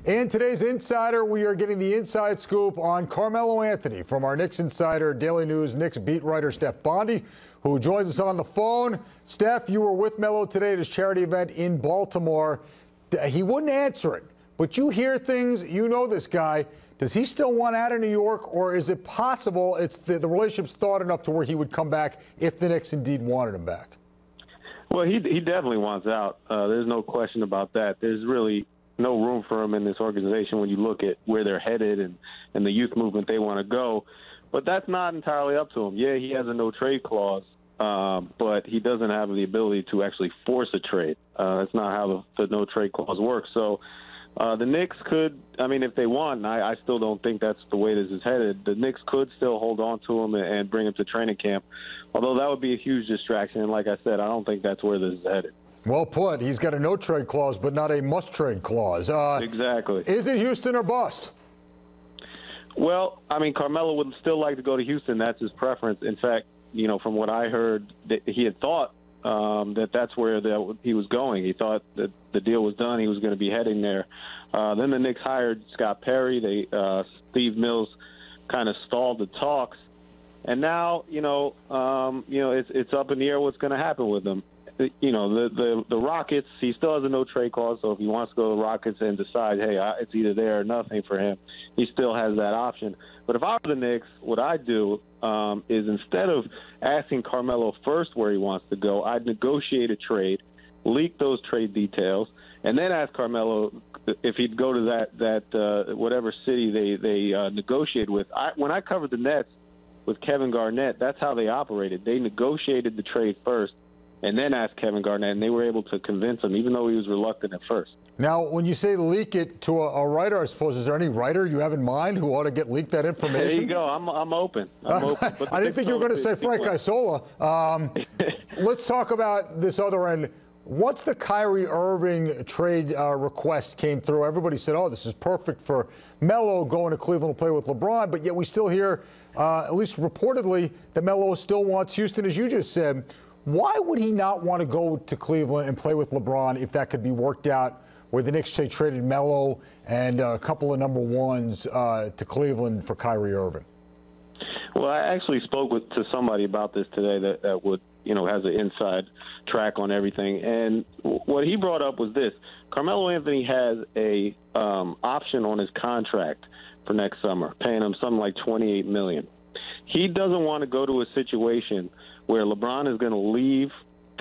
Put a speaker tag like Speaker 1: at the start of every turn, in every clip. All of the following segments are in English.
Speaker 1: In today's Insider, we are getting the inside scoop on Carmelo Anthony from our Knicks Insider Daily News Knicks beat writer Stefan Bondy, who joins us on the phone. Steph, you were with Melo today at his charity event in Baltimore. He wouldn't answer it, but you hear things. You know this guy. Does he still want out of New York, or is it possible it's the relationship's thawed enough to where he would come back if the Knicks indeed wanted him back?
Speaker 2: Well, he definitely wants out. There's no question about that. There's really no room for him in this organization when you look at where they're headed and the youth movement they want to go. But that's not entirely up to him. Yeah, he has a no-trade clause, but he doesn't have the ability to actually force a trade. That's not how the no-trade clause works. So the Knicks could, I mean, if they want, and I still don't think that's the way this is headed, the Knicks could still hold on to him and bring him to training camp, although that would be a huge distraction. And like I said, I don't think that's where this is headed.
Speaker 1: Well put. He's got a no-trade clause, but not a must-trade clause.
Speaker 2: Exactly.
Speaker 1: Is it Houston or bust?
Speaker 2: Well, I mean, Carmelo would still like to go to Houston. That's his preference. In fact, you know, from what I heard, that he had thought that's where he was going. He thought that the deal was done. He was going to be heading there. Then the Knicks hired Scott Perry. Steve Mills kind of stalled the talks, and now it's up in the air what's going to happen with him. You know, the Rockets, he still has a no-trade clause, so if he wants to go to the Rockets and decide, hey, it's either there or nothing for him, he still has that option. But if I were the Knicks, what I'd do is instead of asking Carmelo first where he wants to go, I'd negotiate a trade, leak those trade details, and then ask Carmelo if he'd go to that whatever city they negotiated with. When I covered the Nets with Kevin Garnett, that's how they operated. They negotiated the trade first, and then asked Kevin Garnett, and they were able to convince him, even though he was reluctant at first.
Speaker 1: Now, when you say leak it to a writer, I suppose, is there any writer you have in mind who ought to get leaked that information?
Speaker 2: There you go. I'm open. But
Speaker 1: I didn't think you were going to say Frank Isola. Let's talk about this other end. Once the Kyrie Irving trade request came through, everybody said, oh, this is perfect for Melo going to Cleveland to play with LeBron, but yet we still hear, at least reportedly, that Melo still wants Houston, as you just said. Why would he not want to go to Cleveland and play with LeBron if that could be worked out, where the Knicks say traded Melo and a couple of number ones to Cleveland for Kyrie Irving?
Speaker 2: Well, I actually spoke to somebody about this today that would, has an inside track on everything. And what he brought up was this. Carmelo Anthony has a option on his contract for next summer, paying him something like $28 million. He doesn't want to go to a situation where LeBron is going to leave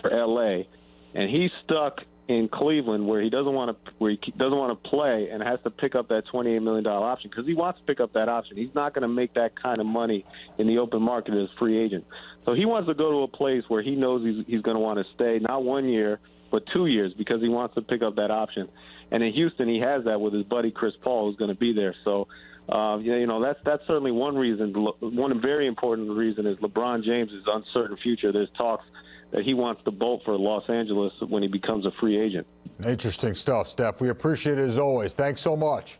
Speaker 2: for L.A. and he's stuck in Cleveland where he doesn't want to play and has to pick up that $28 million option because he wants to pick up that option. He's not going to make that kind of money in the open market as a free agent. So he wants to go to a place where he knows he's going to want to stay, not 1 year, but 2 years, because he wants to pick up that option. And in Houston, he has that with his buddy Chris Paul, who's going to be there. So that's certainly one reason. One very important reason is LeBron James' uncertain future. There's talks that he wants to bolt for Los Angeles when he becomes a free agent.
Speaker 1: Interesting stuff, Steph. We appreciate it as always. Thanks so much.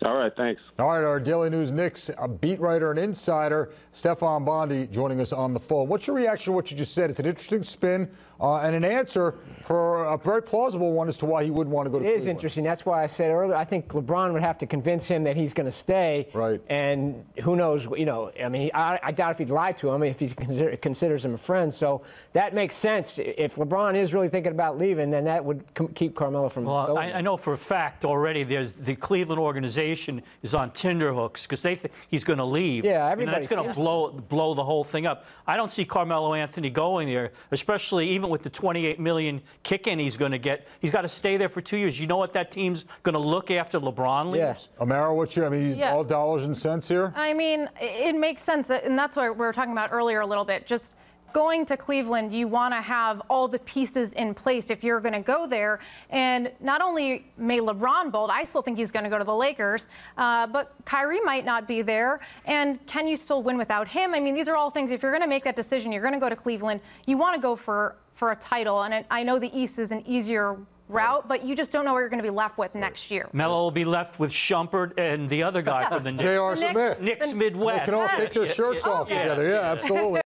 Speaker 2: All right, thanks.
Speaker 1: All right, our Daily News Knicks beat writer and insider, Stefan Bondy, joining us on the phone. What's your reaction to what you just said? It's an interesting spin and an answer for a very plausible one as to why he wouldn't want to go to Cleveland.
Speaker 3: It is interesting. That's why I said earlier, I think LeBron would have to convince him that he's going to stay.
Speaker 1: Right.
Speaker 3: And who knows, I mean, I doubt if he'd lie to him if he considers him a friend. So that makes sense. If LeBron is really thinking about leaving, then that would keep Carmelo from going.
Speaker 4: Well, I know for a fact already the Cleveland organization is on tenterhooks because they think he's going to leave.
Speaker 3: Yeah, everybody's
Speaker 4: going to blow the whole thing up. I don't see Carmelo Anthony going there, especially even with the $28 million kick-in he's going to get. He's got to stay there for 2 years. You know what that team's going to look after LeBron leaves?
Speaker 3: Yes.
Speaker 1: Amara, he's all dollars and cents here?
Speaker 5: I mean, it makes sense, and that's what we were talking about earlier a little bit. Just going to Cleveland, you want to have all the pieces in place if you're going to go there. And not only may LeBron bolt, I still think he's going to go to the Lakers, but Kyrie might not be there. And can you still win without him? I mean, these are all things, if you're going to make that decision, you're going to go to Cleveland, you want to go for a title. And I know the East is an easier route, but you just don't know what you're going to be left with next year.
Speaker 4: Melo will be left with Shumpert and the other guy from the Knicks.
Speaker 1: J.R. Smith.
Speaker 4: Knicks Midwest.
Speaker 1: They can all take their shirts off together. Yeah, absolutely.